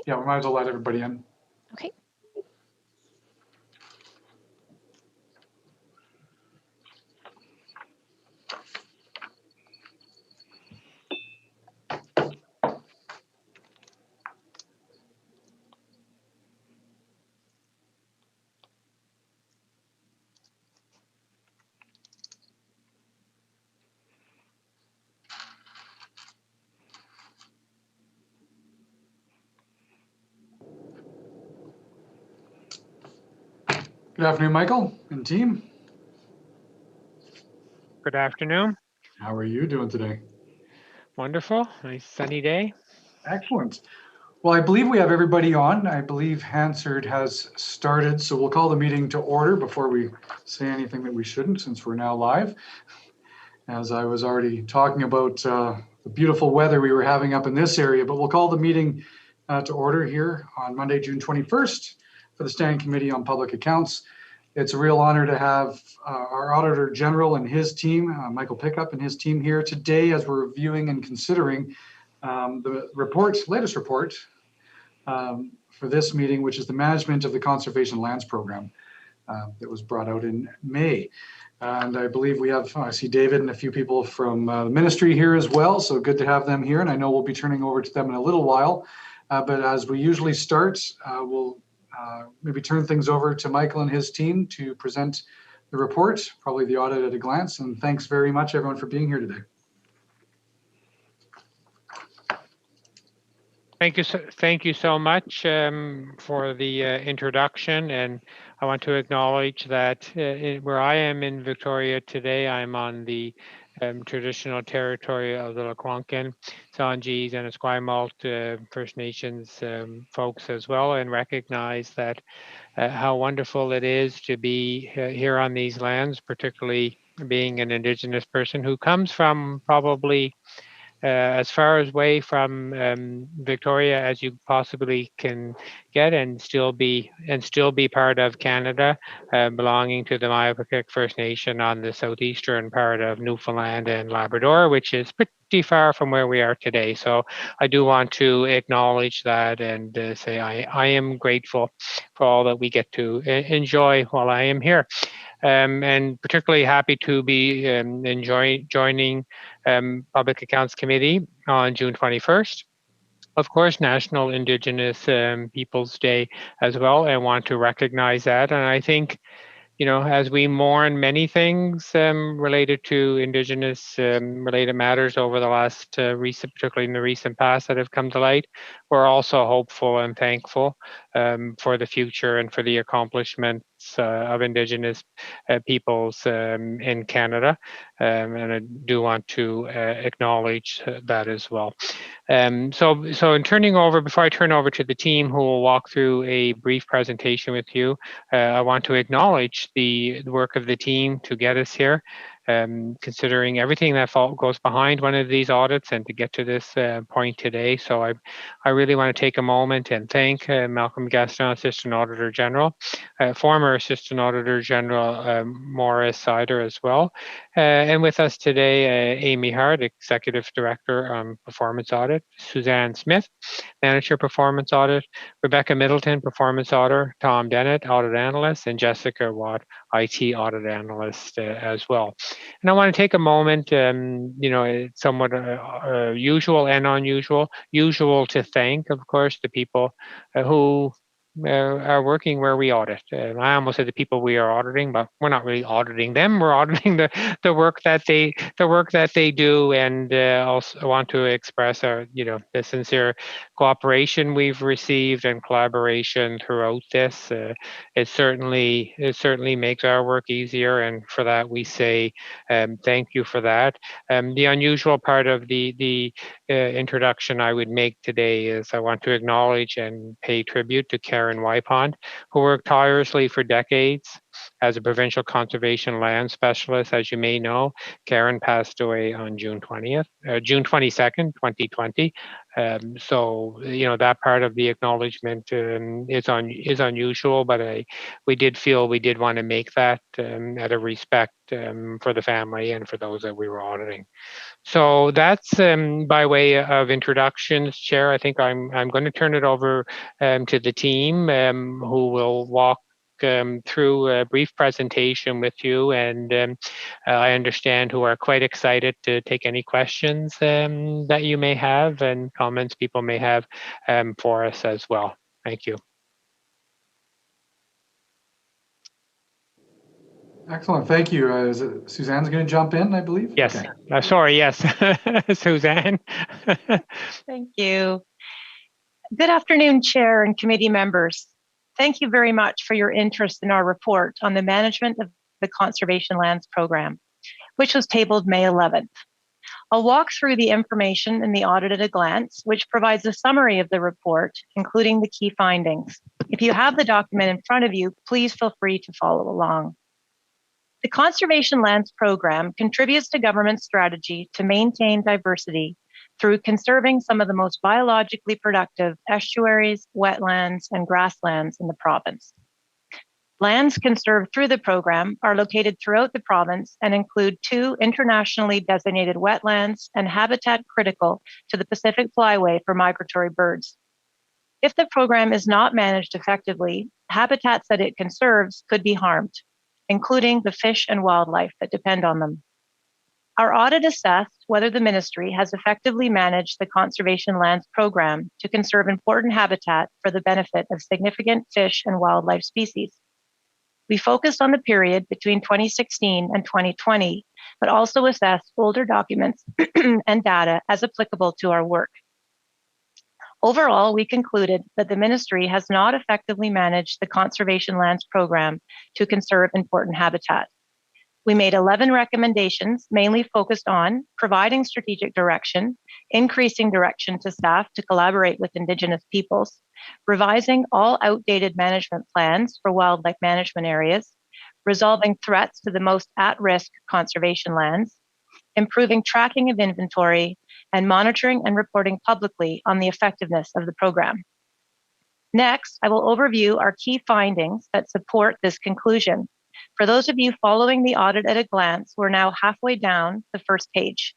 Yeah, we might as well let everybody in. Okay. Good afternoon, Michael and team. Good afternoon. How are you doing today? Wonderful. Nice sunny day. Excellent. Well, I believe we have everybody on. I believe Hansard has started, so we'll call the meeting to order before we say anything that we shouldn't, since we're now live. As I was already talking about the beautiful weather we were having up in this area, but we'll call the meeting to order here on Monday, June 21st for the Standing Committee on Public Accounts. It's a real honor to have our Auditor General and his team, Michael Pickup and his team here today as we're reviewing and considering the latest report for this meeting, which is the management of the Conservation Lands Program that was brought out in May. And I believe we have, I see David and a few people from the ministry here as well. So good to have them here. And I know we'll be turning over to them in a little while. But as we usually start, we'll maybe turn things over to Michael and his team to present the report, probably the audit at a glance. And thanks very much, everyone, for being here today. Thank you so much for the introduction, and I want to acknowledge that where I am in Victoria today, I'm on the traditional territory of the Lekwungen, Sanghees, and Esquimalt First Nations folks as well, and recognize that how wonderful it is to be here on these lands, particularly being an Indigenous person who comes from probably as far away from Victoria as you possibly can get, and still be part of Canada, belonging to the Mayapakiq First Nation on the southeastern part of Newfoundland and Labrador, which is pretty far from where we are today. So I do want to acknowledge that and say I am grateful for all that we get to enjoy while I am here. And particularly happy to be joining Public Accounts Committee on June 21st. Of course, National Indigenous Peoples Day as well. I want to recognize that. And I think, you know, as we mourn many things related to Indigenous related matters over the last particularly in the recent past that have come to light, we're also hopeful and thankful for the future and for the accomplishments of Indigenous peoples in Canada. And I do want to acknowledge that as well. So in turning over, before I turn over to the team who will walk through a brief presentation with you, I want to acknowledge the work of the team to get us here, considering everything that goes behind one of these audits and to get to this point today. So I really want to take a moment and thank Malcolm Gaston, Assistant Auditor General, former Assistant Auditor General Morris Sider as well, and with us today, Amy Hart, Executive Director on Performance Audit, Suzanne Smith, Manager Performance Audit, Rebecca Middleton, Performance Auditor, Tom Dennett, Audit Analyst, and Jessica Watt, IT Audit Analyst as well. And I want to take a moment, you know, it's somewhat usual and unusual. Usual to thank, of course, the people who are working where we audit. I almost said the people we are auditing, but we're not really auditing them. We're auditing the work that they do, and also want to express our, you know, the sincere cooperation we've received and collaboration throughout this. It certainly makes our work easier, and for that we say thank you for that. The unusual part of the introduction I would make today is I want to acknowledge and pay tribute to Karen Wypond, who worked tirelessly for decades as a provincial conservation land specialist. As you may know, Karen passed away on June 22nd, 2020. So that part of the acknowledgement is unusual, but we did feel we did want to make that out of respect for the family and for those that we were auditing. So that's by way of introductions, Chair. I think I'm going to turn it over to the team who will walk through a brief presentation with you, and I understand who are quite excited to take any questions that you may have and comments people may have for us as well. Thank you. Excellent, thank you. Is it Suzanne's going to jump in, I believe? Yes. Okay. Sorry, yes. Suzanne. Thank you. Good afternoon, Chair and committee members. Thank you very much for your interest in our report on the management of the Conservation Lands Program, which was tabled May 11th. I'll walk through the information in the audit at a glance, which provides a summary of the report, including the key findings. If you have the document in front of you, please feel free to follow along. The Conservation Lands Program contributes to government strategy to maintain diversity through conserving some of the most biologically productive estuaries, wetlands, and grasslands in the province. Lands conserved through the program are located throughout the province and include 2 internationally designated wetlands and habitat critical to the Pacific Flyway for migratory birds. If the program is not managed effectively, habitats that it conserves could be harmed, including the fish and wildlife that depend on them. Our audit assessed whether the ministry has effectively managed the Conservation Lands Program to conserve important habitat for the benefit of significant fish and wildlife species. We focused on the period between 2016 and 2020, but also assessed older documents and data as applicable to our work. Overall, we concluded that the ministry has not effectively managed the Conservation Lands Program to conserve important habitat. We made 11 recommendations, mainly focused on providing strategic direction, increasing direction to staff to collaborate with Indigenous peoples, revising all outdated management plans for wildlife management areas, resolving threats to the most at-risk conservation lands, improving tracking of inventory, and monitoring and reporting publicly on the effectiveness of the program. Next, I will overview our key findings that support this conclusion. For those of you following the audit at a glance, we're now halfway down the first page.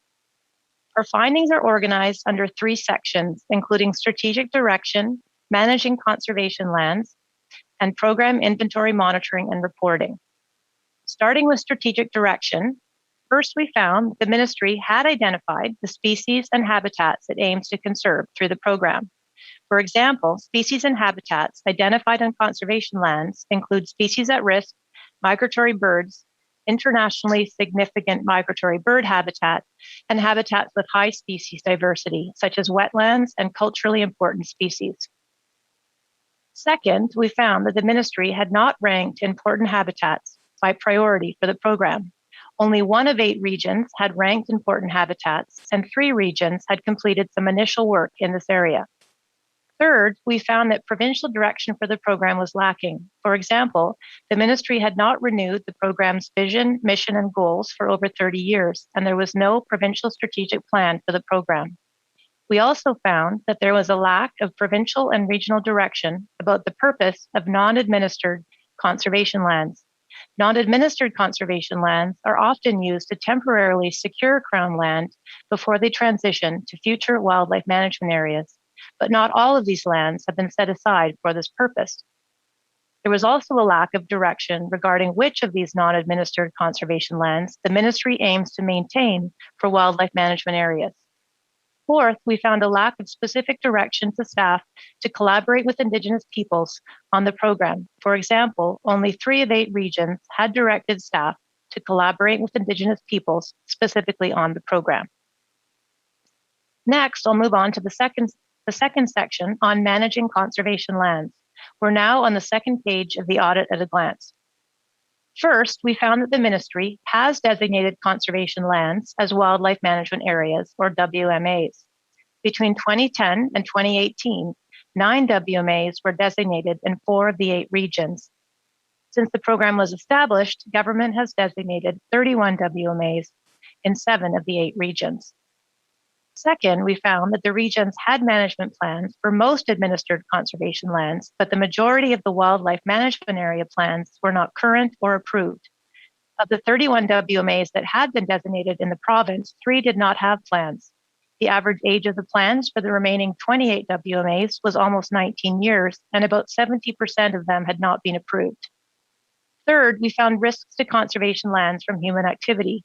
Our findings are organized under 3 sections, including strategic direction, managing conservation lands, and program inventory monitoring and reporting. Starting with strategic direction, first we found the ministry had identified the species and habitats it aims to conserve through the program. For example, species and habitats identified on conservation lands include species at risk, migratory birds, internationally significant migratory bird habitat, and habitats with high species diversity, such as wetlands and culturally important species. Second, we found that the ministry had not ranked important habitats by priority for the program. Only 1 of 8 regions had ranked important habitats, and 3 regions had completed some initial work in this area. Third, we found that provincial direction for the program was lacking. For example, the ministry had not renewed the program's vision, mission, and goals for over 30 years, and there was no provincial strategic plan for the program. We also found that there was a lack of provincial and regional direction about the purpose of non-administered conservation lands. Non-administered conservation lands are often used to temporarily secure Crown land before they transition to future wildlife management areas. But not all of these lands have been set aside for this purpose. There was also a lack of direction regarding which of these non-administered conservation lands the ministry aims to maintain for wildlife management areas. Fourth, we found a lack of specific direction to staff to collaborate with Indigenous peoples on the program. For example, only 3 of 8 regions had directed staff to collaborate with Indigenous peoples specifically on the program. Next, I'll move on to the second section on managing conservation lands. We're now on the 2nd page of the audit at a glance. First, we found that the ministry has designated conservation lands as wildlife management areas, or WMAs. Between 2010 and 2018, 9 WMAs were designated in 4 of the 8 regions. Since the program was established, government has designated 31 WMAs in 7 of the 8 regions. Second, we found that the regions had management plans for most administered conservation lands, but the majority of the wildlife management area plans were not current or approved. Of the 31 WMAs that had been designated in the province, 3 did not have plans. The average age of the plans for the remaining 28 WMAs was almost 19 years, and about 70% of them had not been approved. Third, we found risks to conservation lands from human activity.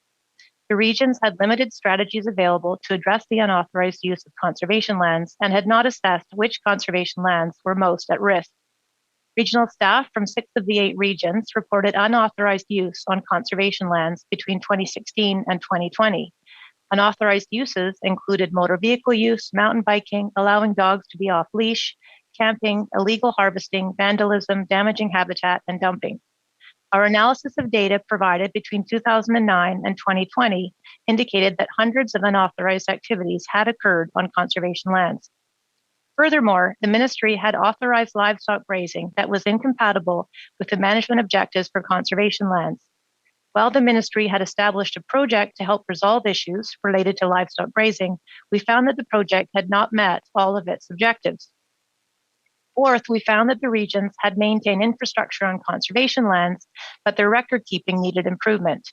The regions had limited strategies available to address the unauthorized use of conservation lands and had not assessed which conservation lands were most at risk. Regional staff from 6 of the 8 regions reported unauthorized use on conservation lands between 2016 and 2020. Unauthorized uses included motor vehicle use, mountain biking, allowing dogs to be off leash, camping, illegal harvesting, vandalism, damaging habitat, and dumping. Our analysis of data provided between 2009 and 2020 indicated that hundreds of unauthorized activities had occurred on conservation lands. Furthermore, the ministry had authorized livestock grazing that was incompatible with the management objectives for conservation lands. While the ministry had established a project to help resolve issues related to livestock grazing, we found that the project had not met all of its objectives. Fourth, we found that the regions had maintained infrastructure on conservation lands, but their record keeping needed improvement.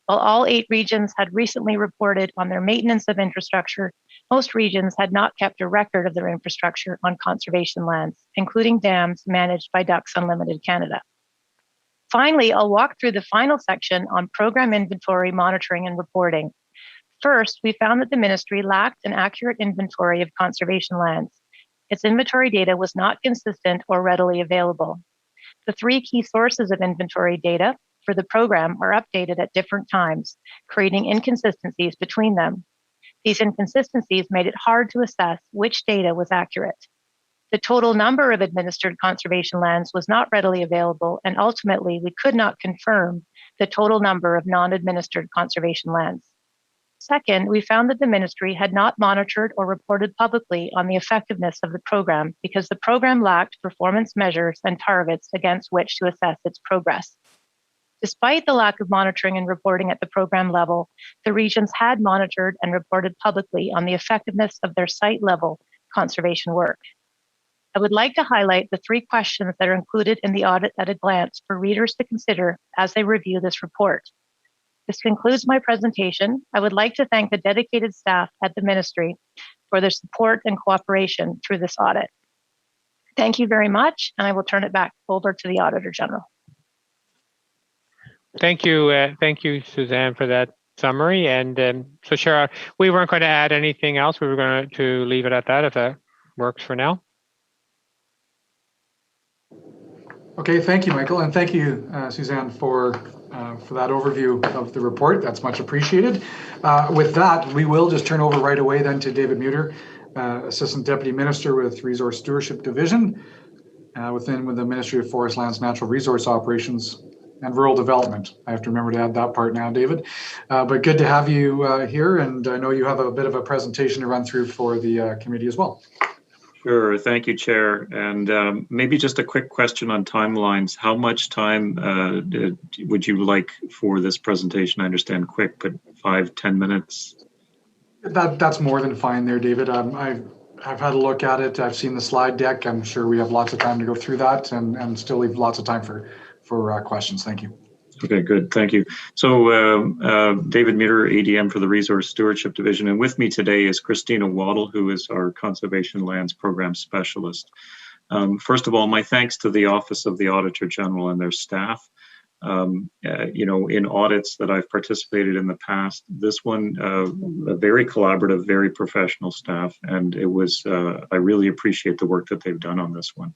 While all 8 regions had recently reported on their maintenance of infrastructure, most regions had not kept a record of their infrastructure on conservation lands, including dams managed by Ducks Unlimited Canada. Finally, I'll walk through the final section on program inventory, monitoring, and reporting. First, we found that the ministry lacked an accurate inventory of conservation lands. Its inventory data was not consistent or readily available. The 3 key sources of inventory data for the program are updated at different times, creating inconsistencies between them. These inconsistencies made it hard to assess which data was accurate. The total number of administered conservation lands was not readily available, and ultimately we could not confirm the total number of non-administered conservation lands. Second, we found that the ministry had not monitored or reported publicly on the effectiveness of the program because the program lacked performance measures and targets against which to assess its progress. Despite the lack of monitoring and reporting at the program level, the regions had monitored and reported publicly on the effectiveness of their site-level conservation work. I would like to highlight the 3 questions that are included in the audit at a glance for readers to consider as they review this report. This concludes my presentation. I would like to thank the dedicated staff at the ministry for their support and cooperation through this audit. Thank you very much, and I will turn it back over to the Auditor General. Thank you, Suzanne, for that summary. And so, Shara, we weren't going to add anything else. We were going to leave it at that, if that works for now. Okay, thank you, Michael, and thank you, Suzanne, for that overview of the report. That's much appreciated. With that, we will just turn over right away then to David Muter, Assistant Deputy Minister with Resource Stewardship Division within the Ministry of Forest, Lands, Natural Resource Operations and Rural Development. I have to remember to add that part now, David. But good to have you here, and I know you have a bit of a presentation to run through for the committee as well. Sure, thank you, Chair. And maybe just a quick question on timelines. How much time would you like for this presentation? I understand quick, but 5-10 minutes? That's more than fine there, David. I've had a look at it. I've seen the slide deck. I'm sure we have lots of time to go through that and still leave lots of time for questions. Thank you. Okay, good. Thank you. So David Muter, ADM for the Resource Stewardship Division. And with me today is Christina Waddle, who is our Conservation Lands Program Specialist. First of all, my thanks to the Office of the Auditor General and their staff. In audits that I've participated in the past, this one, a very collaborative, very professional staff. And it was, I really appreciate the work that they've done on this one.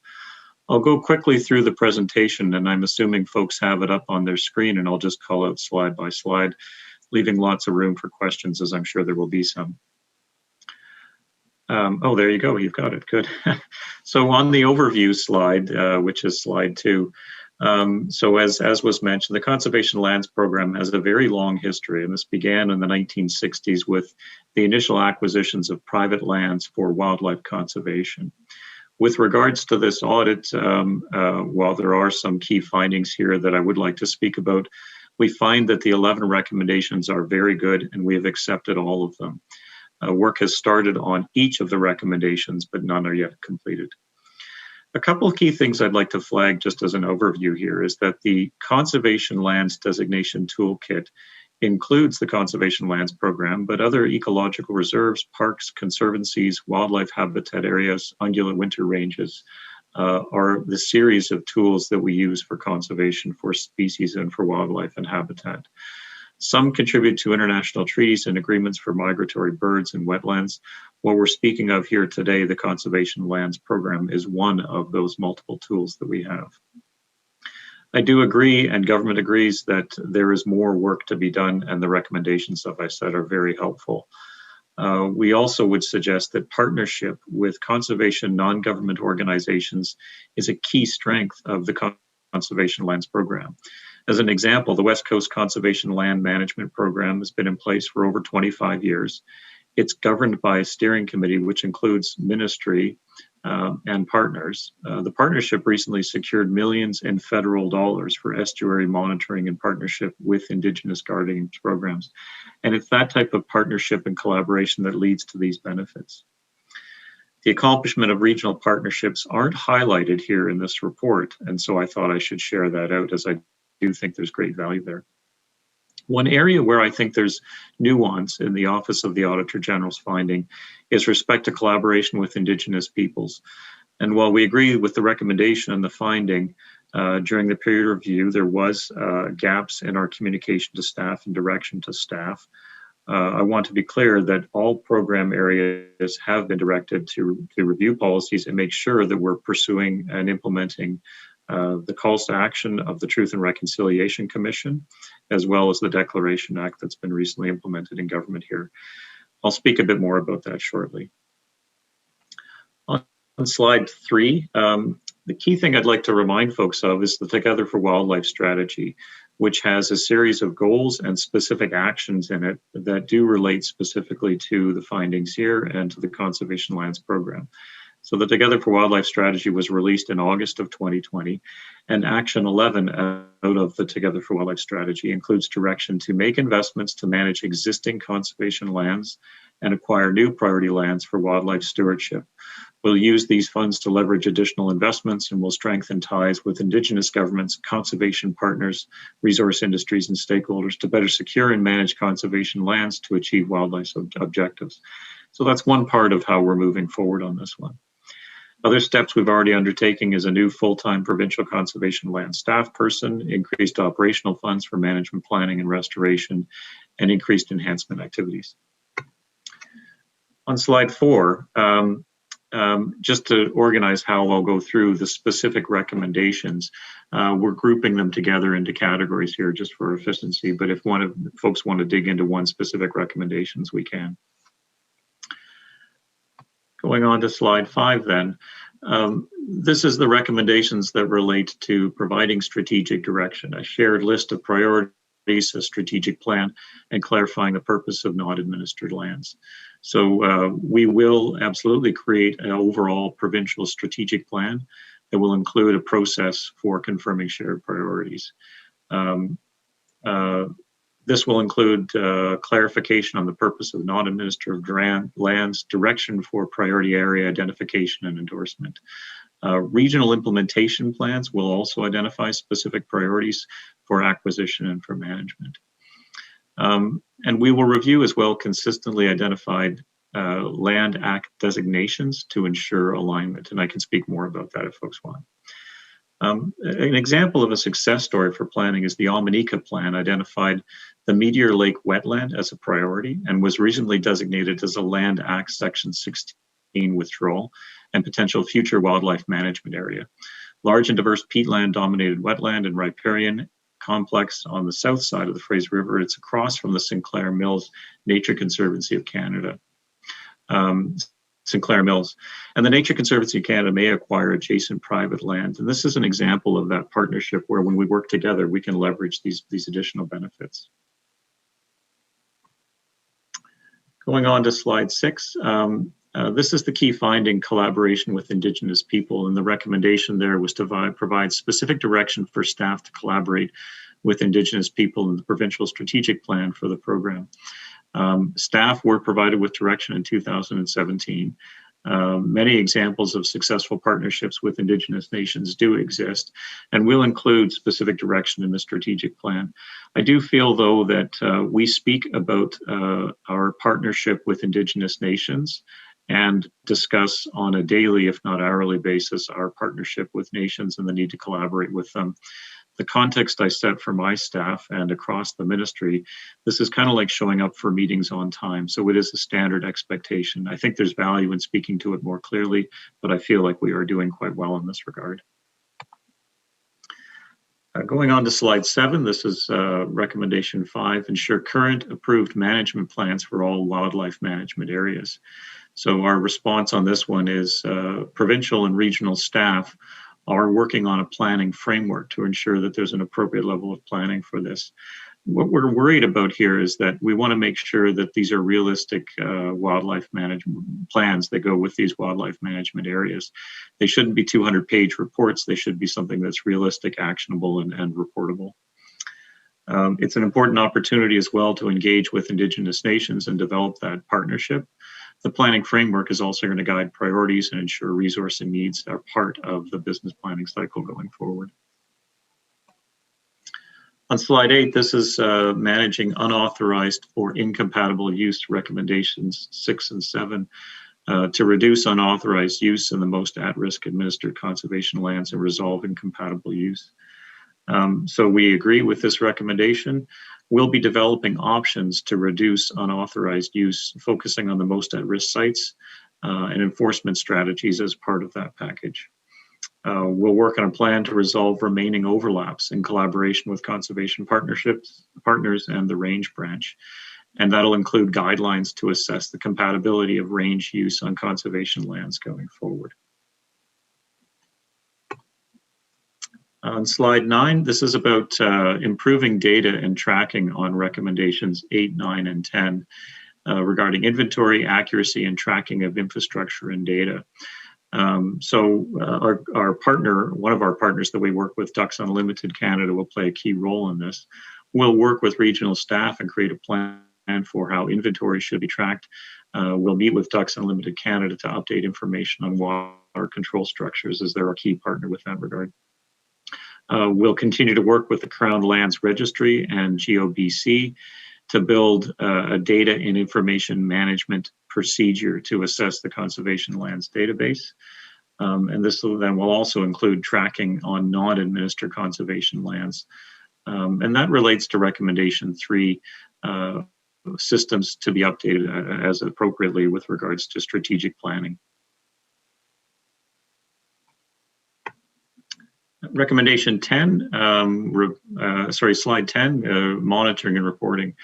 I'll go quickly through the presentation, and I'm assuming folks have it up on their screen, and I'll just call out slide by slide, leaving lots of room for questions, as I'm sure there will be some. Oh, there you go. You've got it. Good. So on the overview slide, which is slide 2, so as was mentioned, the Conservation Lands Program has a very long history, and this began in the 1960s with the initial acquisitions of private lands for wildlife conservation. With regards to this audit, while there are some key findings here that I would like to speak about, we find that the 11 recommendations are very good and we have accepted all of them. Work has started on each of the recommendations, but none are yet completed. A couple of key things I'd like to flag just as an overview here is that the Conservation Lands Designation Toolkit includes the Conservation Lands Program, but other ecological reserves, parks, conservancies, wildlife habitat areas, ungulate winter ranges are the series of tools that we use for conservation for species and for wildlife and habitat. Some contribute to international treaties and agreements for migratory birds and wetlands. What we're speaking of here today, the Conservation Lands Program, is one of those multiple tools that we have. I do agree, and government agrees, that there is more work to be done, and the recommendations, as I said, are very helpful. We also would suggest that partnership with conservation non-government organizations is a key strength of the Conservation Lands Program. As an example, the West Coast Conservation Land Management Program has been in place for over 25 years. It's governed by a steering committee, which includes ministry and partners. The partnership recently secured millions in federal dollars for estuary monitoring in partnership with Indigenous guardian programs. And it's that type of partnership and collaboration that leads to these benefits. The accomplishment of regional partnerships aren't highlighted here in this report, and so I thought I should share that out, as I do think there's great value there. One area where I think there's nuance in the Office of the Auditor General's finding is respect to collaboration with Indigenous peoples. And while we agree with the recommendation and the finding, during the peer review, there was gaps in our communication to staff and direction to staff. I want to be clear that all program areas have been directed to review policies and make sure that we're pursuing and implementing the calls to action of the Truth and Reconciliation Commission, as well as the Declaration Act that's been recently implemented in government here. I'll speak a bit more about that shortly. On slide 3, the key thing I'd like to remind folks of is the Together for Wildlife strategy, which has a series of goals and specific actions in it that do relate specifically to the findings here and to the Conservation Lands Program. So the Together for Wildlife strategy was released in August of 2020, and Action 11 out of the Together for Wildlife strategy includes direction to make investments to manage existing conservation lands and acquire new priority lands for wildlife stewardship. We'll use these funds to leverage additional investments, and will strengthen ties with Indigenous governments, conservation partners, resource industries, and stakeholders to better secure and manage conservation lands to achieve wildlife objectives. So that's one part of how we're moving forward on this one. Other steps we've already undertaken is a new full-time provincial conservation land staff person, increased operational funds for management planning and restoration, and increased enhancement activities. On slide 4, just to organize how I'll go through the specific recommendations, we're grouping them together into categories here just for efficiency, but if one of folks want to dig into one specific recommendations, we can. Going on to slide 5 then, this is the recommendations that relate to providing strategic direction, a shared list of priorities, a strategic plan, and clarifying the purpose of non-administered lands. So we will absolutely create an overall provincial strategic plan that will include a process for confirming shared priorities. This will include clarification on the purpose of non-administered lands, direction for priority area identification and endorsement. Regional implementation plans will also identify specific priorities for acquisition and for management. And we will review as well consistently identified Land Act designations to ensure alignment, and I can speak more about that if folks want. An example of a success story for planning is the Almanica plan identified the Meteor Lake wetland as a priority and was recently designated as a Land Act Section 16 withdrawal and potential future wildlife management area. Large and diverse peatland dominated wetland and riparian complex on the south side of the Fraser River. It's across from the Sinclair Mills Nature Conservancy of Canada. Sinclair Mills. And the Nature Conservancy of Canada may acquire adjacent private land. And this is an example of that partnership where when we work together, we can leverage these additional benefits. Going on to slide 6, this is the key finding, collaboration with Indigenous people. And the recommendation there was to provide specific direction for staff to collaborate with Indigenous people in the provincial strategic plan for the program. Staff were provided with direction in 2017. Many examples of successful partnerships with Indigenous nations do exist, and will include specific direction in the strategic plan. I do feel, though, that we speak about our partnership with Indigenous nations and discuss on a daily, if not hourly basis, our partnership with nations and the need to collaborate with them. The context I set for my staff and across the ministry, this is kind of like showing up for meetings on time. So it is a standard expectation. I think there's value in speaking to it more clearly, but I feel like we are doing quite well in this regard. Going on to slide 7, this is recommendation 5, ensure current approved management plans for all wildlife management areas. So our response on this one is provincial and regional staff are working on a planning framework to ensure that there's an appropriate level of planning for this. What we're worried about here is that we want to make sure that these are realistic wildlife management plans that go with these wildlife management areas. They shouldn't be 200-page reports. They should be something that's realistic, actionable, and reportable. It's an important opportunity as well to engage with Indigenous nations and develop that partnership. The planning framework is also going to guide priorities and ensure resource and needs are part of the business planning cycle going forward. On slide 8, this is managing unauthorized or incompatible use recommendations 6 and 7 to reduce unauthorized use in the most at-risk administered conservation lands and resolve incompatible use. So we agree with this recommendation. We'll be developing options to reduce unauthorized use, focusing on the most at-risk sites and enforcement strategies as part of that package. We'll work on a plan to resolve remaining overlaps in collaboration with conservation partners and the range branch. And that'll include guidelines to assess the compatibility of range use on conservation lands going forward. On slide 9, this is about improving data and tracking on recommendations 8, 9, and 10 regarding inventory, accuracy, and tracking of infrastructure and data. Our partner, one of our partners that we work with, Ducks Unlimited Canada, will play a key role in this. We'll work with regional staff and create a plan for how inventory should be tracked. We'll meet with Ducks Unlimited Canada to update information on water control structures, as they're a key partner with that regard. We'll continue to work with the Crown Lands Registry and GOBC to build a data and information management procedure to assess the conservation lands database. And this will also include tracking on non-administered conservation lands. And that relates to recommendation 3, systems to be updated as appropriately with regards to strategic planning. Recommendation 10, slide 10, monitoring and reporting.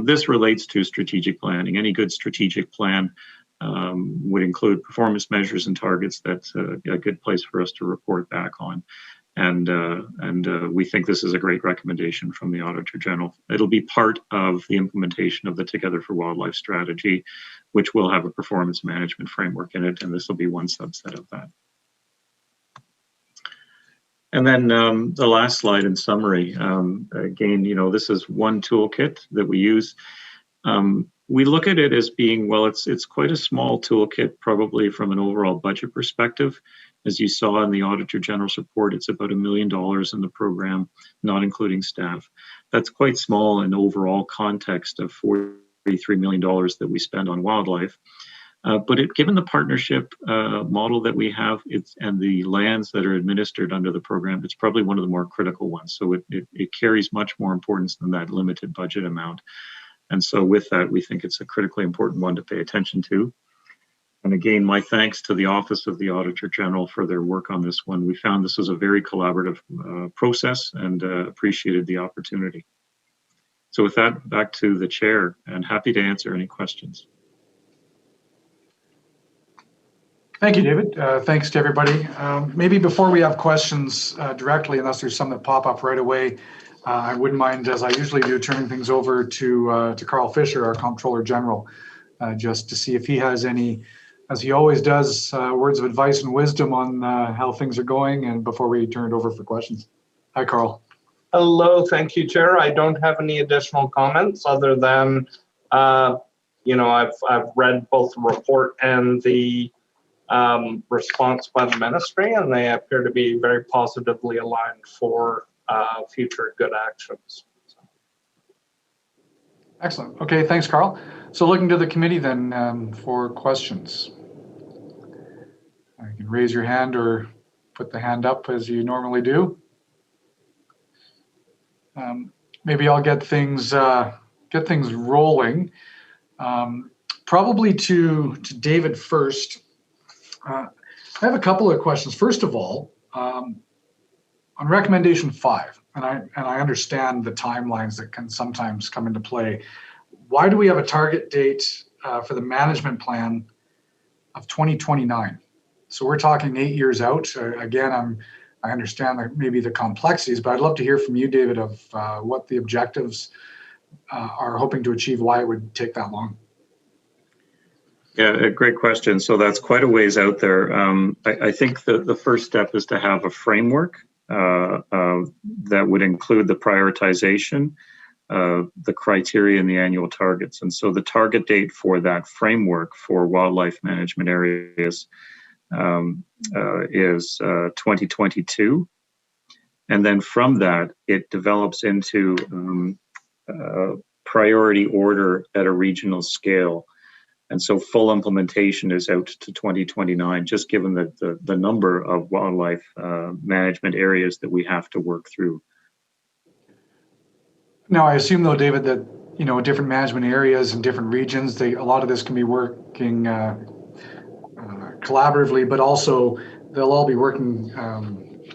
This relates to strategic planning. Any good strategic plan would include performance measures and targets. That's a good place for us to report back on. And we think this is a great recommendation from the Auditor General. It'll be part of the implementation of the Together for Wildlife strategy, which will have a performance management framework in it, and this will be one subset of that. And then the last slide in summary, again, this is one toolkit that we use. We look at it as being, well, it's quite a small toolkit, probably from an overall budget perspective. As you saw in the Auditor General's report, it's about $1 million in the program, not including staff. That's quite small in overall context of $43 million that we spend on wildlife. But given the partnership model that we have and the lands that are administered under the program, it's probably one of the more critical ones. So it carries much more importance than that limited budget amount. And so with that, we think it's a critically important one to pay attention to. And again, my thanks to the Office of the Auditor General for their work on this one. We found this was a very collaborative process and appreciated the opportunity. So with that, back to the chair, and happy to answer any questions. Thank you, David. Thanks to everybody. Maybe before we have questions directly, unless there's some that pop up right away, I wouldn't mind, as I usually do, turning things over to Carl Fisher, our Comptroller General, just to see if he has any, as he always does, words of advice and wisdom on how things are going, and before we turn it over for questions. Hi, Carl. Hello, thank you, Chair. I don't have any additional comments other than You know, I've read both the report and the response by the ministry, and they appear to be very positively aligned for future good actions. Excellent. Okay, thanks, Carl. So looking to the committee then for questions. You can raise your hand or put the hand up as you normally do. Maybe I'll get things rolling. Probably to David first. I have a couple of questions. First of all, on recommendation 5, and I understand the timelines that can sometimes come into play. Why do we have a target date for the management plan of 2029? So we're talking 8 years out. Again, I understand that maybe the complexities, but I'd love to hear from you, David, of what the objectives are hoping to achieve, why it would take that long. Yeah, a great question. So that's quite a ways out there. I think the first step is to have a framework that would include the prioritization, the criteria, and the annual targets. And so the target date for that framework for wildlife management areas is 2022. And then from that, it develops into priority order at a regional scale. And so full implementation is out to 2029, just given the number of wildlife management areas that we have to work through. Now, I assume though, David, that different management areas and different regions, a lot of this can be working collaboratively, but also they'll all be working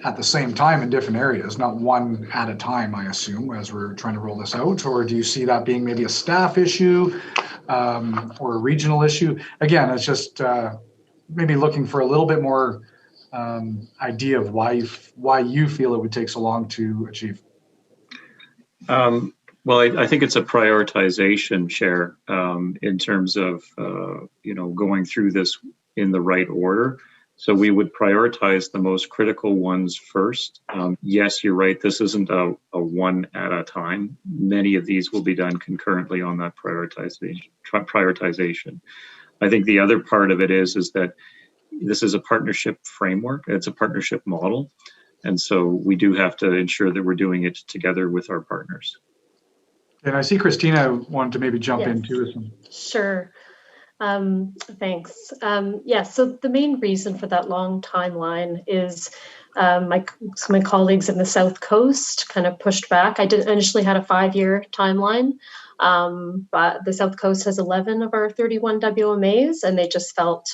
at the same time in different areas, not one at a time, I assume, as we're trying to roll this out. Or do you see that being maybe a staff issue or a regional issue? Again, it's just maybe looking for a little bit more idea of why you feel it would take so long to achieve. Well, I think it's a prioritization, Chair, in terms of going through this in the right order. So we would prioritize the most critical ones first. Yes, you're right. This isn't a one at a time. Many of these will be done concurrently on that prioritization. I think the other part of it is that this is a partnership framework. It's a partnership model. And so we do have to ensure that we're doing it together with our partners. And I see Christina wanted to maybe jump in too. Sure. Thanks. So the main reason for that long timeline is my colleagues in the South Coast kind of pushed back. I initially had a 5-year timeline, but the South Coast has 11 of our 31 WMAs, and they just felt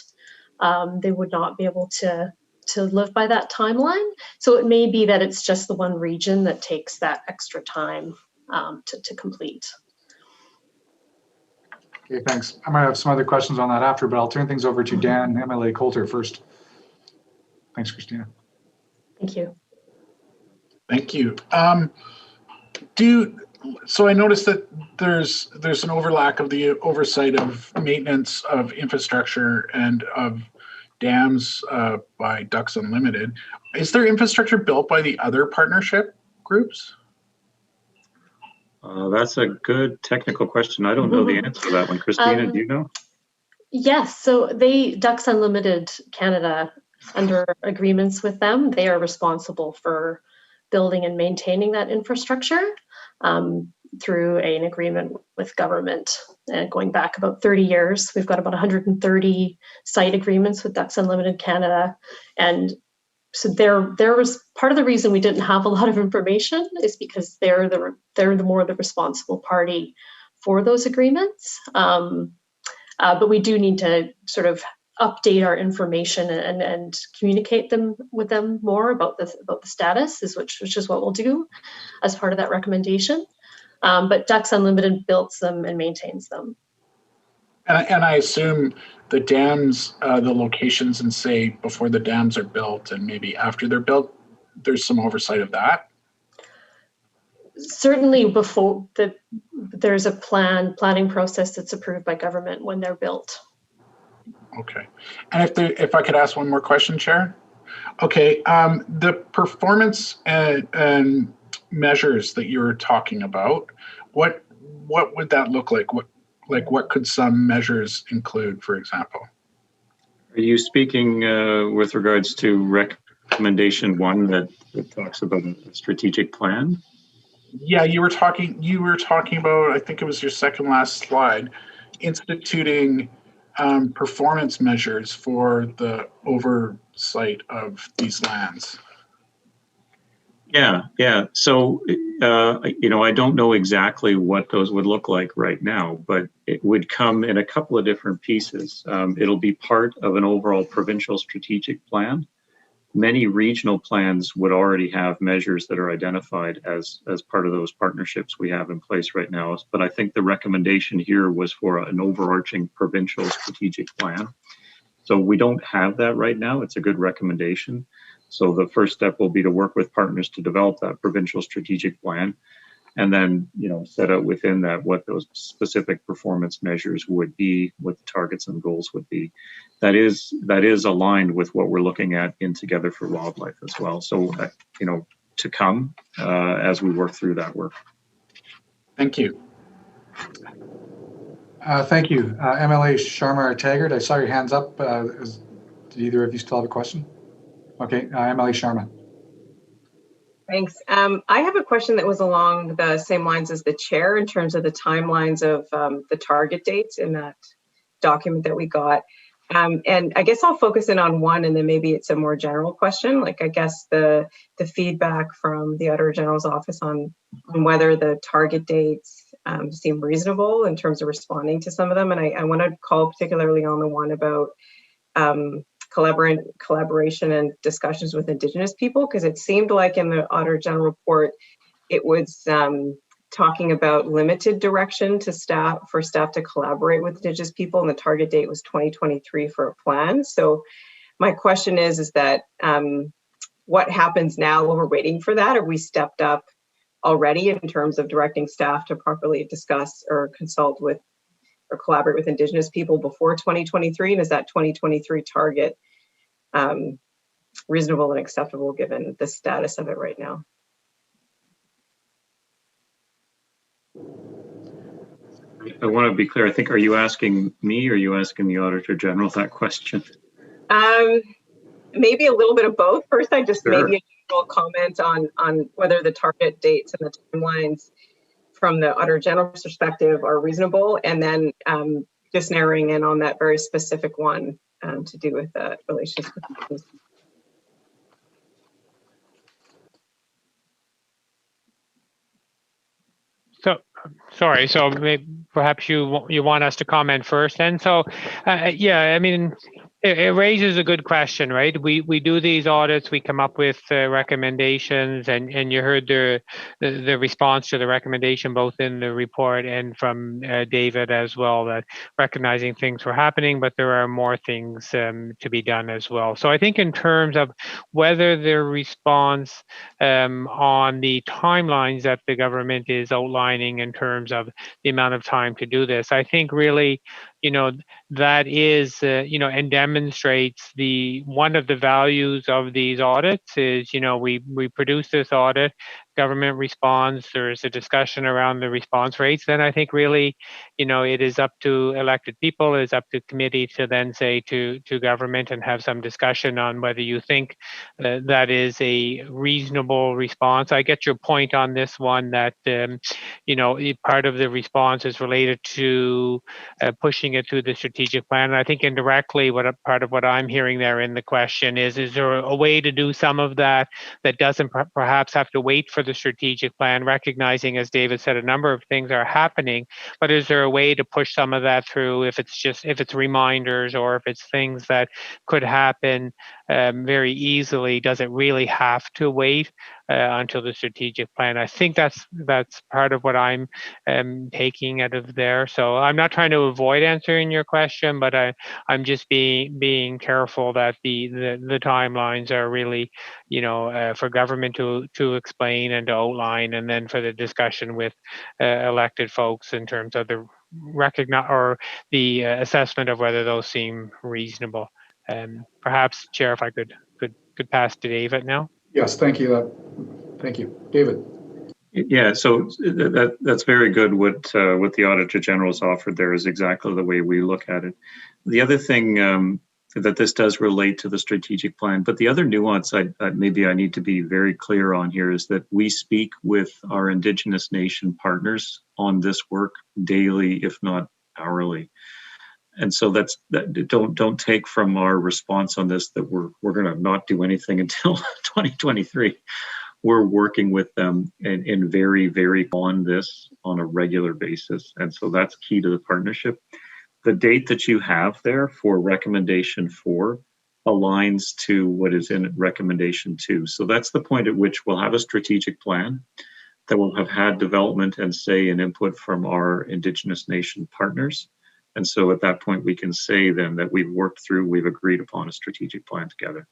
they would not be able to live by that timeline. So it may be that it's just the one region that takes that extra time to complete. Okay, thanks. I might have some other questions on that after, but I'll turn things over to Dan MLA Coulter first. Thanks, Christina. Thank you. Thank you. So I noticed that there's an overlap of the oversight of maintenance of infrastructure and of dams by Ducks Unlimited. Is there infrastructure built by the other partnership groups? That's a good technical question. I don't know the answer to that one. Christina, do you know? Yes. So Ducks Unlimited Canada, under agreements with them, they are responsible for building and maintaining that infrastructure through an agreement with government. And going back about 30 years, we've got about 130 site agreements with Ducks Unlimited Canada. And so there was part of the reason we didn't have a lot of information is because they're the responsible party for those agreements. But we do need to sort of update our information and communicate with them more about the status, which is what we'll do as part of that recommendation. But Ducks Unlimited builds them and maintains them. And I assume the dams, the locations, and say before the dams are built and maybe after they're built, there's some oversight of that. Certainly, before there's a planning process that's approved by government when they're built. Okay, and if I could ask one more question, Chair. Okay, the performance and measures that you were talking about, what would that look like? Like what could some measures include, for example? Are you speaking with regards to recommendation 1 that talks about a strategic plan? Yeah, you were talking about, I think it was your second last slide, instituting performance measures for the oversight of these lands. Yeah. So, I don't know exactly what those would look like right now, but it would come in a couple of different pieces. It'll be part of an overall provincial strategic plan. Many regional plans would already have measures that are identified as part of those partnerships we have in place right now. But I think the recommendation here was for an overarching provincial strategic plan. So we don't have that right now. It's a good recommendation. So the first step will be to work with partners to develop that provincial strategic plan, and then set out within that what those specific performance measures would be, what the targets and goals would be. That is aligned with what we're looking at in Together for Wildlife as well. So to come as we work through that work. Thank you. Thank you. MLA Sharma Taggart, I saw your hands up. Did either of you still have a question? Okay, MLA Sharma. Thanks. I have a question that was along the same lines as the chair in terms of the timelines of the target dates in that document that we got. And I guess I'll focus in on one, and then maybe it's a more general question. Like, I guess the feedback from the Auditor General's office on whether the target dates seem reasonable in terms of responding to some of them. And I want to call particularly on the one about collaboration and discussions with Indigenous people, because it seemed like in the Auditor General report, it was talking about limited direction to staff to collaborate with Indigenous people, and the target date was 2023 for a plan. So my question is that what happens now while we're waiting for that? Are we stepped up already in terms of directing staff to properly discuss or consult with or collaborate with Indigenous people before 2023? And is that 2023 target reasonable and acceptable given the status of it right now? I want to be clear. I think, are you asking me or are you asking the Auditor General that question? Maybe a little bit of both. First, I just Sure. maybe a general comment on whether the target dates and the timelines from the Auditor General's perspective are reasonable, and then just narrowing in on that very specific one to do with the relations with the So, sorry. So maybe perhaps you want us to comment first, and so yeah, I mean, it raises a good question, right? We do these audits, we come up with recommendations, and you heard the response to the recommendation both in the report and from David as well, that recognizing things were happening, but there are more things to be done as well. So I think in terms of whether the response on the timelines that the government is outlining in terms of the amount of time to do this, I think really, that is, and demonstrates one of the values of these audits is, we produce this audit, government responds, there's a discussion around the response rates, then I think really, it is up to elected people, it is up to committee to then say to government and have some discussion on whether you think that is a reasonable response. I get your point on this one that, part of the response is related to pushing it through the strategic plan. And I think indirectly, part of what I'm hearing there in the question is there a way to do some of that doesn't perhaps have to wait for the strategic plan, recognizing, as David said, a number of things are happening, but is there a way to push some of that through if it's reminders or if it's things that could happen very easily? Does it really have to wait until the strategic plan? I think that's part of what I'm taking out of there. So I'm not trying to avoid answering your question, but I'm just being careful that the timelines are really, for government to explain and to outline, and then for the discussion with elected folks in terms of the the assessment of whether those seem reasonable. Perhaps, Chair, if I could pass to David now. Yes, thank you. Thank you. David. Yeah, so that's very good. What the Auditor General's offered there is exactly the way we look at it. The other thing that this does relate to the strategic plan, but the other nuance maybe I need to be very clear on here is that we speak with our Indigenous nation partners on this work daily, if not hourly. And so don't take from our response on this that we're going to not do anything until 2023. We're working with them and very, very on this on a regular basis. And so that's key to the partnership. The date that you have there for recommendation 4 aligns to what is in recommendation 2. So that's the point at which we'll have a strategic plan that will have had development and say and input from our Indigenous nation partners. And so at that point, we can say then that we've worked through, we've agreed upon a strategic plan together.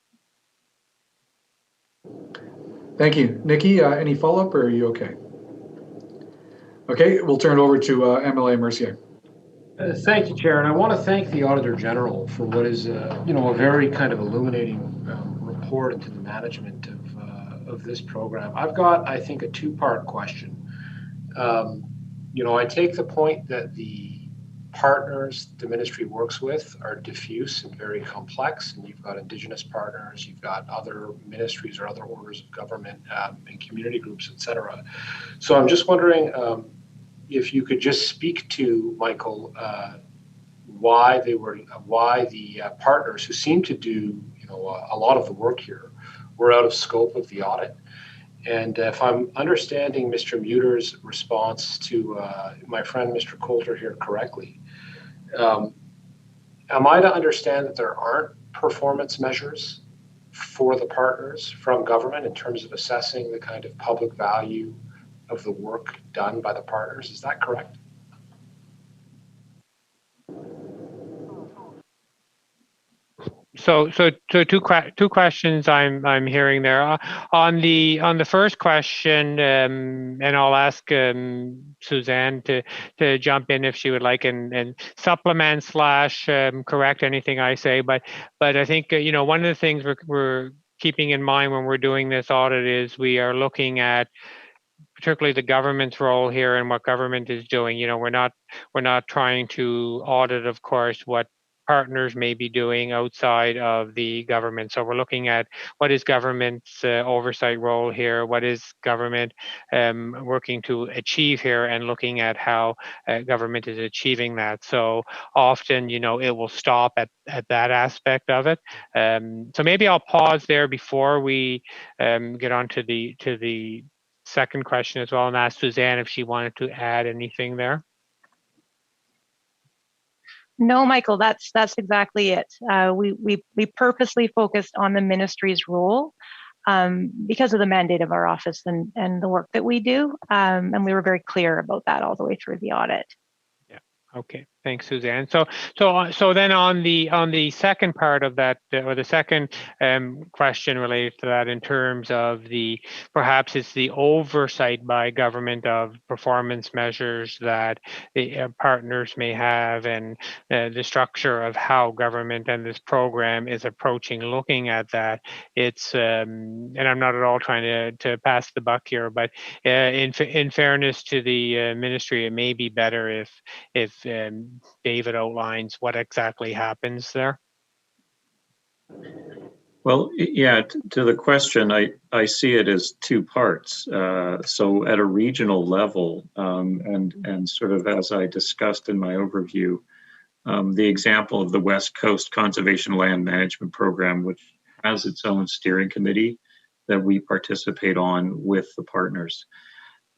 Thank you. Nikki, any follow-up or are you okay? Okay, we'll turn it over to MLA Mercier. Thank you, Chair, and I want to thank the Auditor General for what is, a very kind of illuminating report into the management of this program. I've got, I think, a two-part question. I take the point that the partners the ministry works with are diffuse and very complex, and you've got Indigenous partners, you've got other ministries or other orders of government and community groups, etc. So I'm just wondering if you could just speak to, Michael, why the partners who seem to do a lot of the work here were out of scope of the audit. And if I'm understanding Mr. Muter's response to my friend Mr. Coulter here correctly, am I to understand that there aren't performance measures for the partners from government in terms of assessing the kind of public value of the work done by the partners? Is that correct? So two questions I'm hearing there. On the first question, and I'll ask Suzanne to jump in if she would like and supplement / correct anything I say. But I think one of the things we're keeping in mind when we're doing this audit is we are looking at particularly the government's role here and what government is doing. We're not trying to audit, of course, what partners may be doing outside of the government. So we're looking at what is government's oversight role here, what is government working to achieve here, and looking at how government is achieving that. So often, it will stop at that aspect of it. So maybe I'll pause there before we get on to the second question as well and ask Suzanne if she wanted to add anything there. No, Michael, that's exactly it. We purposely focused on the ministry's role because of the mandate of our office and the work that we do, and we were very clear about that all the way through the audit. Yeah. Okay. Thanks, Suzanne. So then on the second part of that, or the second question related to that, in terms of perhaps it's the oversight by government of performance measures that the partners may have, and the structure of how government and this program is approaching looking at that. It's and I'm not at all trying to pass the buck here, but in fairness to the ministry, it may be better if David outlines what exactly happens there. Well, yeah, to the question, I see it as two parts. So at a regional level, and sort of as I discussed in my overview, the example of the West Coast Conservation Land Management Program, which has its own steering committee that we participate on with the partners.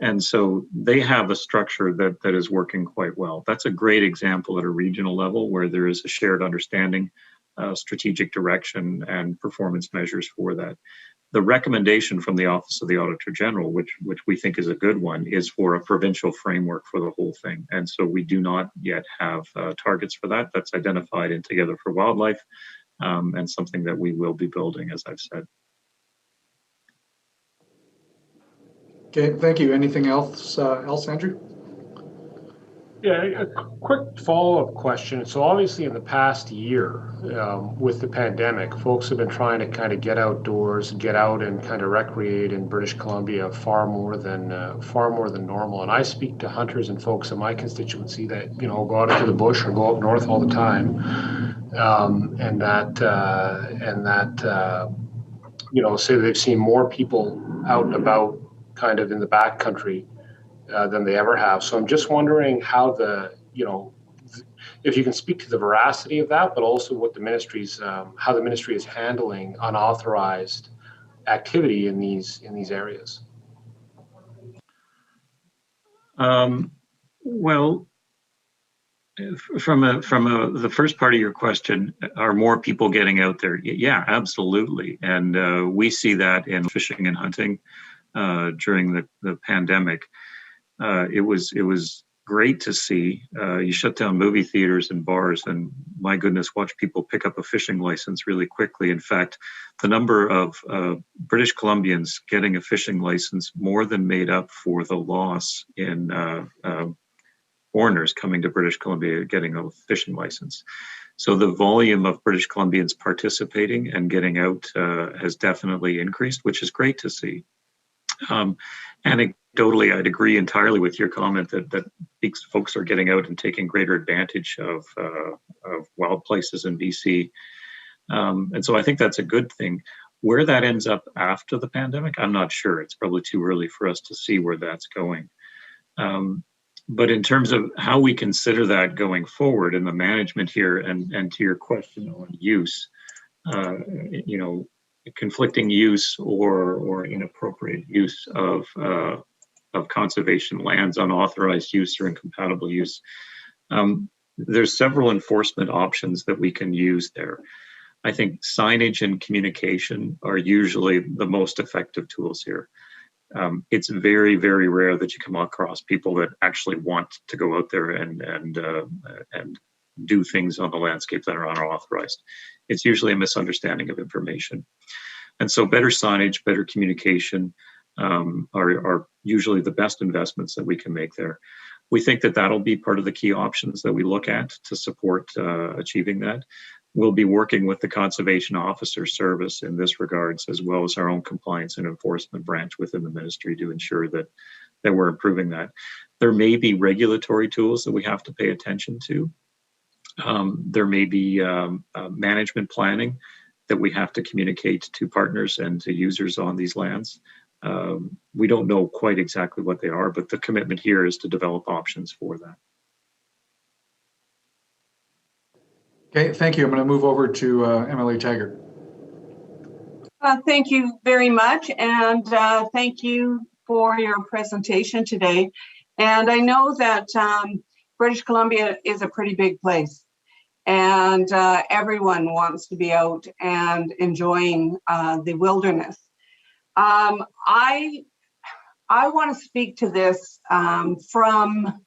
And so they have a structure that is working quite well. That's a great example at a regional level where there is a shared understanding, strategic direction, and performance measures for that. The recommendation from the Office of the Auditor General, which we think is a good one, is for a provincial framework for the whole thing. And so we do not yet have targets for that. That's identified in Together for Wildlife, and something that we will be building, as I've said. Okay, thank you. Anything else, Andrew? Yeah, a quick follow-up question. So obviously in the past year, with the pandemic, folks have been trying to kind of get outdoors, get out and kind of recreate in British Columbia far more than normal. And I speak to hunters and folks in my constituency that, you know, go out into the bush or go up north all the time, and that you know, say they've seen more people out and about kind of in the backcountry than they ever have. So I'm just wondering how you know, if you can speak to the veracity of that, but also what the ministry's, how the ministry is handling unauthorized activity in these areas. Well, from the first part of your question, are more people getting out there? Yeah, absolutely. And we see that in fishing and hunting during the pandemic. It was great to see. You shut down movie theaters and bars, and my goodness, watch people pick up a fishing license really quickly. In fact, the number of British Columbians getting a fishing license more than made up for the loss in foreigners coming to British Columbia getting a fishing license. So the volume of British Columbians participating and getting out has definitely increased, which is great to see. Anecdotally, I'd agree entirely with your comment that folks are getting out and taking greater advantage of wild places in BC. And so I think that's a good thing. Where that ends up after the pandemic, I'm not sure. It's probably too early for us to see where that's going. But in terms of how we consider that going forward in the management here, and to your question on use, you know, conflicting use or inappropriate use of conservation lands, unauthorized use or incompatible use, there's several enforcement options that we can use there. I think signage and communication are usually the most effective tools here. It's very, very rare that you come across people that actually want to go out there and do things on the landscape that are unauthorized. It's usually a misunderstanding of information. And so better signage, better communication are usually the best investments that we can make there. We think that that'll be part of the key options that we look at to support achieving that. We'll be working with the Conservation Officer Service in this regards, as well as our own compliance and enforcement branch within the ministry to ensure that we're improving that. There may be regulatory tools that we have to pay attention to. There may be management planning that we have to communicate to partners and to users on these lands. We don't know quite exactly what they are, but the commitment here is to develop options for that. Okay, thank you. I'm going to move over to MLA Taggart. Thank you very much, and thank you for your presentation today. And I know that British Columbia is a pretty big place, and everyone wants to be out and enjoying the wilderness. I want to speak to this from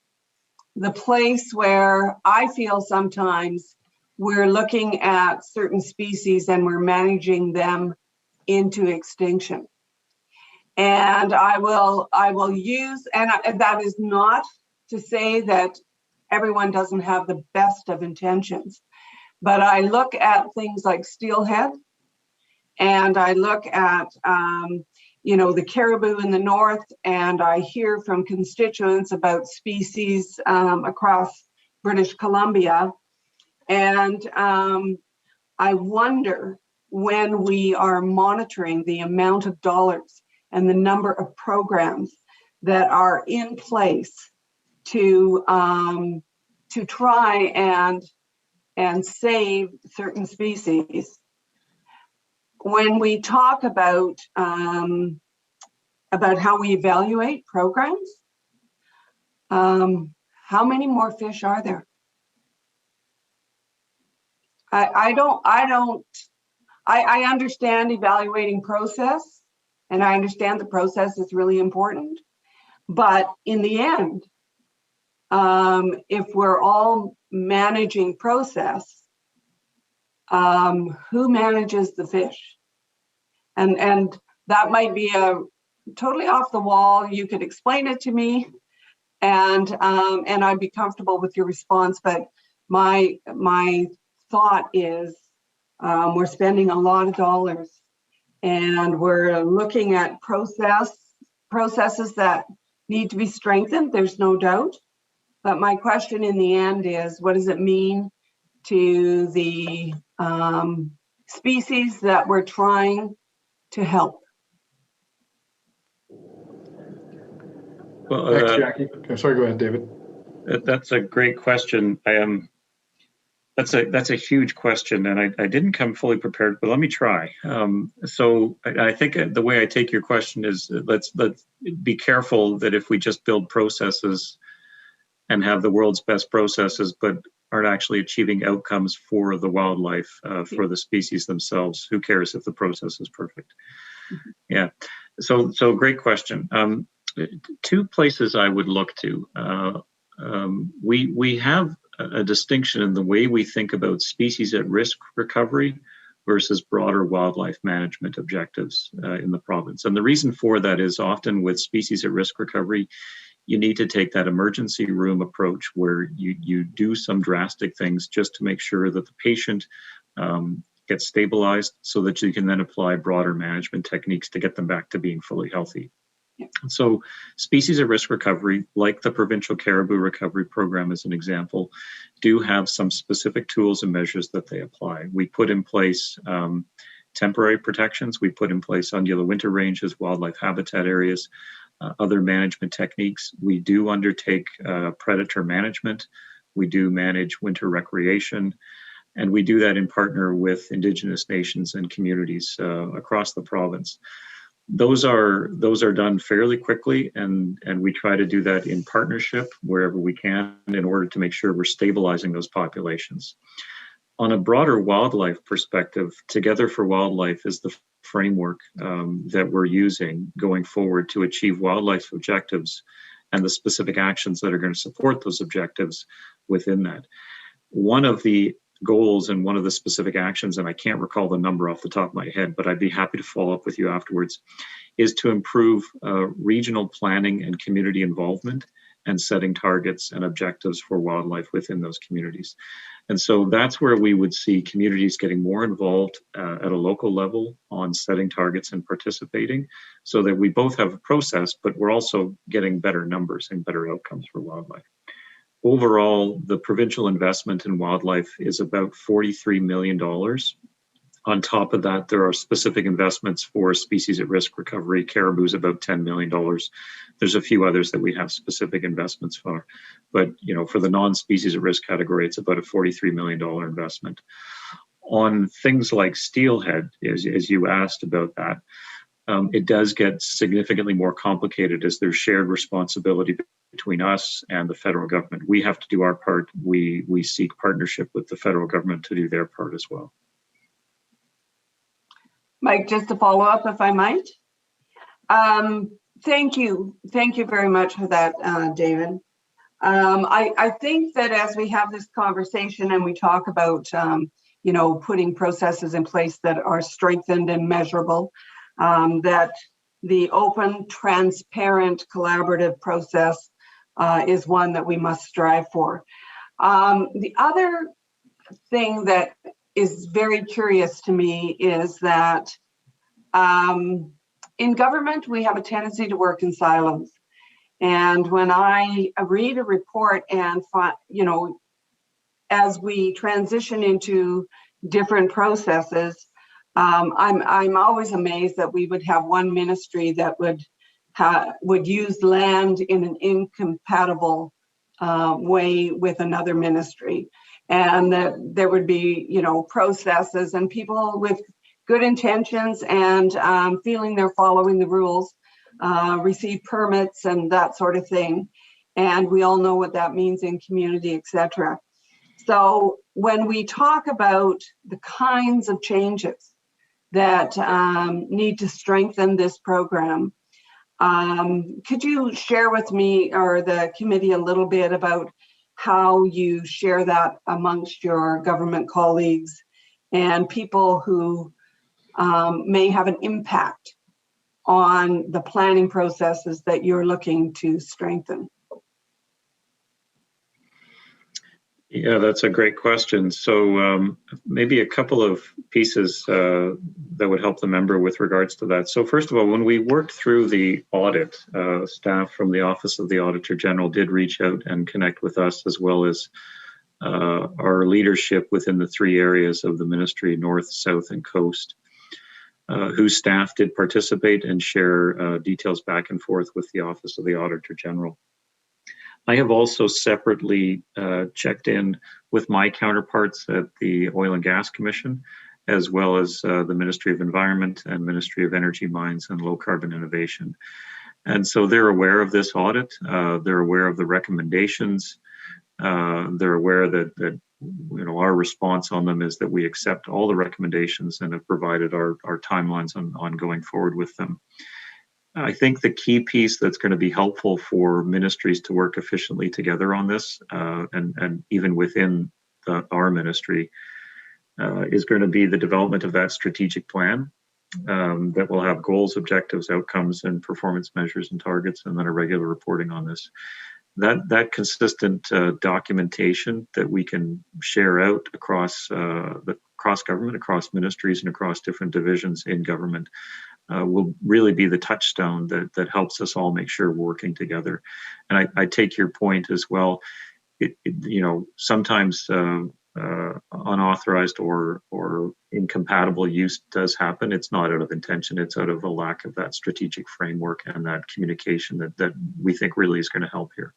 the place where I feel sometimes we're looking at certain species and we're managing them into extinction. And I will use, and that is not to say that everyone doesn't have the best of intentions, but I look at things like steelhead, and I look at you know, the caribou in the north, and I hear from constituents about species across British Columbia. And I wonder, when we are monitoring the amount of dollars and the number of programs that are in place to try and save certain species, when we talk about how we evaluate programs, how many more fish are there? I understand evaluating process, and I understand the process is really important. But in the end, if we're all managing process, who manages the fish? And that might be a totally off the wall. You could explain it to me, and I'd be comfortable with your response, but my thought is we're spending a lot of dollars, and we're looking at processes that need to be strengthened. There's no doubt. But my question in the end is, what does it mean to the species that we're trying to help? Well, Thanks, Jackie. Okay, sorry, go ahead, David. That's a great question. That's a huge question, and I didn't come fully prepared, but let me try. So I think the way I take your question is let's be careful that if we just build processes and have the world's best processes, but aren't actually achieving outcomes for the wildlife, for the species themselves, who cares if the process is perfect? Yeah. So great question. Two places I would look to. We have a distinction in the way we think about species at risk recovery versus broader wildlife management objectives in the province. And the reason for that is often with species at risk recovery, you need to take that emergency room approach where you do some drastic things just to make sure that the patient gets stabilized so that you can then apply broader management techniques to get them back to being fully healthy. So species at risk recovery, like the Provincial Caribou Recovery Program as an example, do have some specific tools and measures that they apply. We put in place temporary protections. We put in place ungulate winter ranges, wildlife habitat areas, other management techniques. We do undertake predator management. We do manage winter recreation. And we do that in partner with Indigenous nations and communities across the province. Those are done fairly quickly, and we try to do that in partnership wherever we can in order to make sure we're stabilizing those populations. On a broader wildlife perspective, Together for Wildlife is the framework that we're using going forward to achieve wildlife objectives and the specific actions that are going to support those objectives within that. One of the goals and one of the specific actions, and I can't recall the number off the top of my head, but I'd be happy to follow up with you afterwards, is to improve regional planning and community involvement and setting targets and objectives for wildlife within those communities. And so that's where we would see communities getting more involved at a local level on setting targets and participating, so that we both have a process, but we're also getting better numbers and better outcomes for wildlife. Overall, the provincial investment in wildlife is about $43 million. On top of that, there are specific investments for species at risk recovery. Caribou is about $10 million. There's a few others that we have specific investments for. But for the non-species at risk category, it's about a $43 million investment. On things like steelhead, as you asked about that, it does get significantly more complicated as there's shared responsibility between us and the federal government. We have to do our part. We seek partnership with the federal government to do their part as well. Mike, just to follow up, if I might. Thank you very much for that, David. I think that as we have this conversation and we talk about, putting processes in place that are strengthened and measurable, that the open, transparent, collaborative process is one that we must strive for. The other thing that is very curious to me is that in government, we have a tendency to work in silos. And when I read a report and, as we transition into different processes, I'm always amazed that we would have one ministry that would use land in an incompatible way with another ministry, and that there would be processes and people with good intentions and feeling they're following the rules receive permits and that sort of thing, and we all know what that means in community, etc. So when we talk about the kinds of changes that need to strengthen this program, could you share with me or the committee a little bit about how you share that amongst your government colleagues and people who may have an impact on the planning processes that you're looking to strengthen? Yeah, that's a great question. So maybe a couple of pieces that would help the member with regards to that. So first of all, when we worked through the audit, staff from the Office of the Auditor General did reach out and connect with us, as well as our leadership within the three areas of the ministry, North, South, and Coast, whose staff did participate and share details back and forth with the Office of the Auditor General. I have also separately checked in with my counterparts at the Oil and Gas Commission, as well as the Ministry of Environment and Ministry of Energy, Mines and Low Carbon Innovation. And so they're aware of this audit. They're aware of the recommendations. They're aware that our response on them is that we accept all the recommendations and have provided our timelines on going forward with them. I think the key piece that's going to be helpful for ministries to work efficiently together on this, and even within our ministry, is going to be the development of that strategic plan that will have goals, objectives, outcomes, and performance measures and targets, and then a regular reporting on this. That consistent documentation that we can share out across government, across ministries, and across different divisions in government will really be the touchstone that helps us all make sure we're working together. And I take your point as well. Sometimes unauthorized or incompatible use does happen. It's not out of intention. It's out of a lack of that strategic framework and that communication that we think really is going to help here.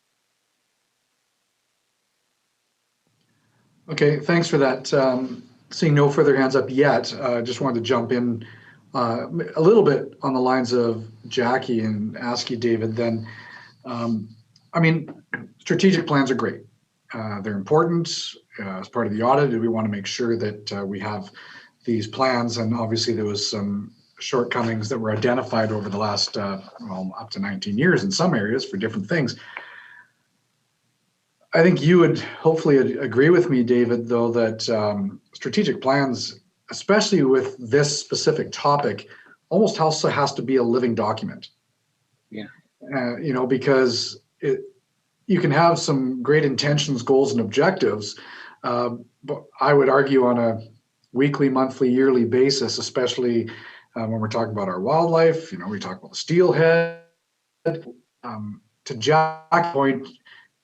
Okay, thanks for that. Seeing no further hands up yet, just wanted to jump in a little bit on the lines of Jackie and ask you, David, then, strategic plans are great. They're important as part of the audit. We want to make sure that we have these plans, and obviously there was some shortcomings that were identified over the last, up to 19 years in some areas for different things. I think you would hopefully agree with me, David, though, that strategic plans, especially with this specific topic, almost also has to be a living document. Yeah. Because you can have some great intentions, goals, and objectives, but I would argue on a weekly, monthly, yearly basis, especially when we're talking about our wildlife, we talk about the steelhead. To Jack's point,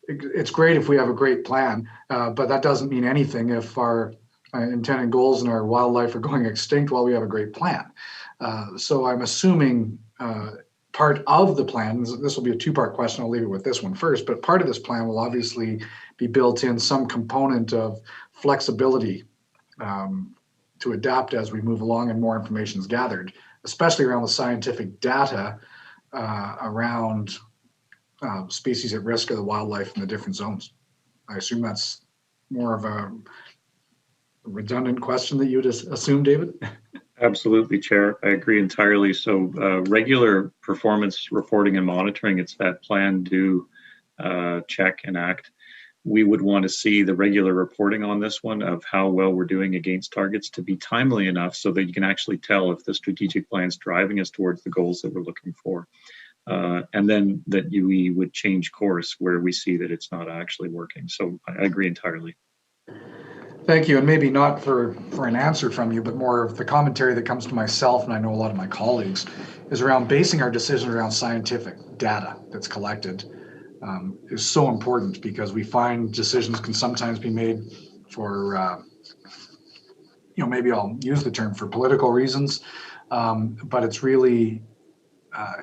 it's great if we have a great plan, but that doesn't mean anything if our intended goals and our wildlife are going extinct while we have a great plan. So I'm assuming part of the plan, this will be a two-part question, I'll leave it with this one first, but part of this plan will obviously be built in some component of flexibility to adapt as we move along and more information is gathered, especially around the scientific data around species at risk of the wildlife in the different zones. I assume that's more of a redundant question that you would assume, David? Absolutely, Chair. I agree entirely. So regular performance reporting and monitoring, it's that plan, do, check, and act. We would want to see the regular reporting on this one of how well we're doing against targets to be timely enough so that you can actually tell if the strategic plan is driving us towards the goals that we're looking for. And then that we would change course where we see that it's not actually working. So I agree entirely. Thank you. And maybe not for an answer from you, but more of the commentary that comes to myself, and I know a lot of my colleagues, is around basing our decisions around scientific data that's collected is so important, because we find decisions can sometimes be made for, maybe I'll use the term for political reasons, but it's really,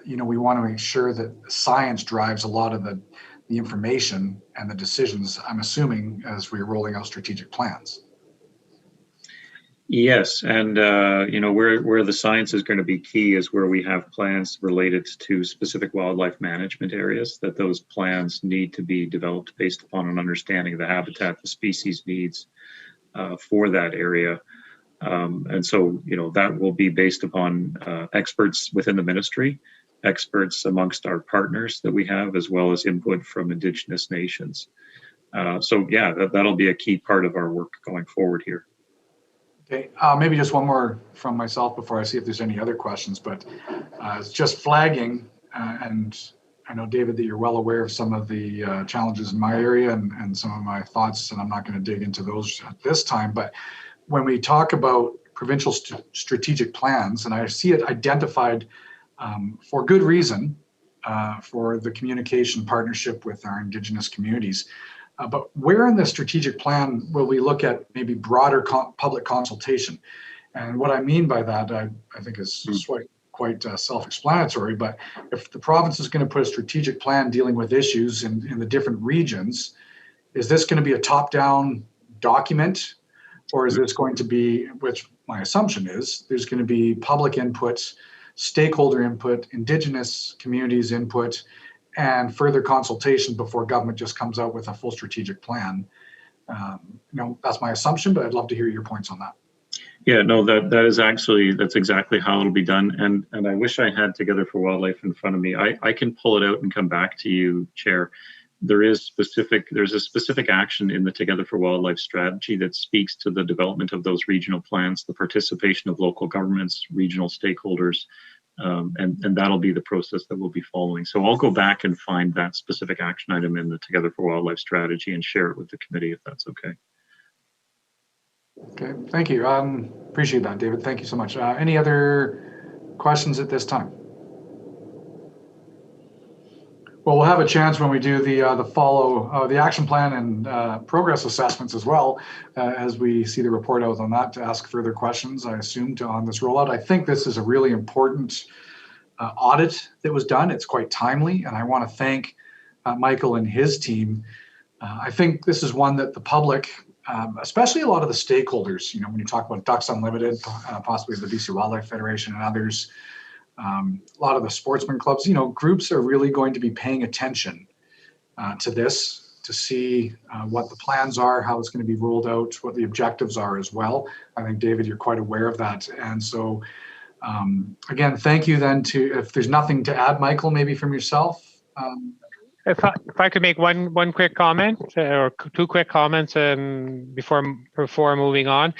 we want to make sure that science drives a lot of the information and the decisions, I'm assuming, as we're rolling out strategic plans. Yes, and where the science is going to be key is where we have plans related to specific wildlife management areas, that those plans need to be developed based upon an understanding of the habitat, the species needs for that area. And so, that will be based upon experts within the ministry, experts amongst our partners that we have, as well as input from Indigenous nations. So yeah, that'll be a key part of our work going forward here. Okay, maybe just one more from myself before I see if there's any other questions, but it's just flagging, and I know, David, that you're well aware of some of the challenges in my area and some of my thoughts, and I'm not going to dig into those at this time. But when we talk about provincial strategic plans, and I see it identified for good reason for the communication partnership with our Indigenous communities. But where in the strategic plan will we look at maybe broader public consultation? And what I mean by that, I think is quite self-explanatory, but if the province is going to put a strategic plan dealing with issues in the different regions, is this going to be a top-down document, or is this going to be, which my assumption is, there's going to be public input, stakeholder input, Indigenous communities input, and further consultation before government just comes out with a full strategic plan? That's my assumption, but I'd love to hear your points on that. Yeah, no, that's exactly how it'll be done. And I wish I had Together for Wildlife in front of me. I can pull it out and come back to you, Chair. There's a specific action in the Together for Wildlife strategy that speaks to the development of those regional plans, the participation of local governments, regional stakeholders, and that'll be the process that we'll be following. So I'll go back and find that specific action item in the Together for Wildlife strategy and share it with the committee if that's okay. Okay, thank you. Appreciate that, David. Thank you so much. Any other questions at this time? Well, we'll have a chance when we do the action plan and progress assessments as well, as we see the report out on that, to ask further questions, I assume, on this rollout. I think this is a really important audit that was done. It's quite timely, and I want to thank Michael and his team. I think this is one that the public, especially a lot of the stakeholders, when you talk about Ducks Unlimited, possibly the BC Wildlife Federation and others, a lot of the sportsman clubs, groups are really going to be paying attention to this, to see what the plans are, how it's going to be rolled out, what the objectives are as well. I think, David, you're quite aware of that. And so, again, thank you then if there's nothing to add, Michael, maybe from yourself. If I could make one quick comment or two quick comments before moving on.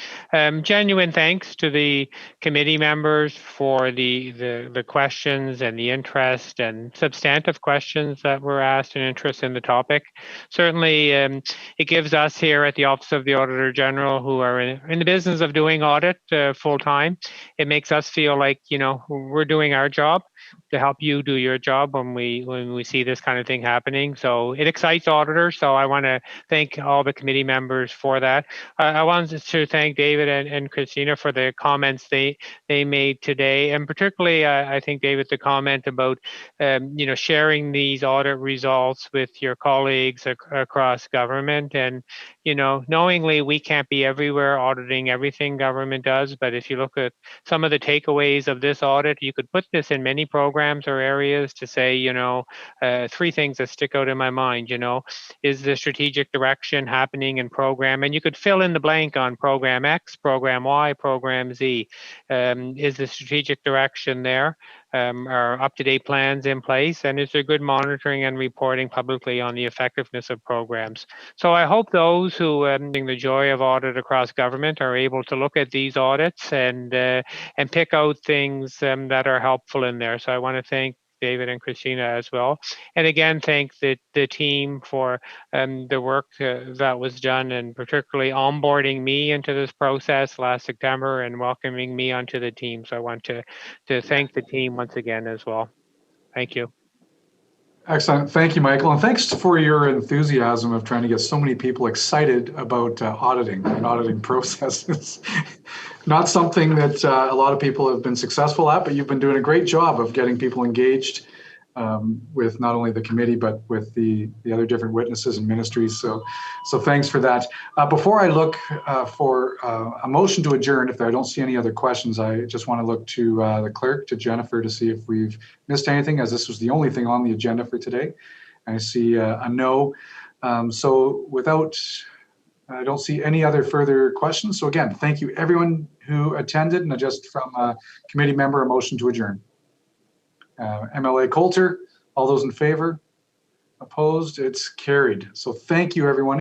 Genuine thanks to the committee members for the questions and the interest and substantive questions that were asked and interest in the topic. Certainly, it gives us here at the Office of the Auditor General, who are in the business of doing audit full time, it makes us feel like we're doing our job to help you do your job when we see this kind of thing happening. So it excites auditors. So I want to thank all the committee members for that. I wanted to thank David and Christina for the comments they made today, and particularly I think, David, the comment about sharing these audit results with your colleagues across government. And knowingly we can't be everywhere auditing everything government does, but if you look at some of the takeaways of this audit, you could put this in many programs or areas to say, three things that stick out in my mind, is the strategic direction happening in program? And you could fill in the blank on program X, program Y, program Z. Is the strategic direction there? Are up-to-date plans in place? And is there good monitoring and reporting publicly on the effectiveness of programs? So I hope those who bring the joy of audit across government are able to look at these audits and pick out things that are helpful in there. So I want to thank David and Christina as well. And again, thank the team for the work that was done, and particularly onboarding me into this process last September and welcoming me onto the team. So I want to thank the team once again as well. Thank you. Excellent. Thank you, Michael. And thanks for your enthusiasm of trying to get so many people excited about auditing and auditing processes. Not something that a lot of people have been successful at, but you've been doing a great job of getting people engaged with not only the committee, but with the other different witnesses and ministries. So thanks for that. Before I look for a motion to adjourn, if I don't see any other questions, I just want to look to the clerk, to Jennifer, to see if we've missed anything, as this was the only thing on the agenda for today. I see a no. So I don't see any other further questions. So again, thank you everyone who attended, and just from a committee member, a motion to adjourn. MLA Coulter, all those in favor? Opposed? It's carried. So thank you, everyone.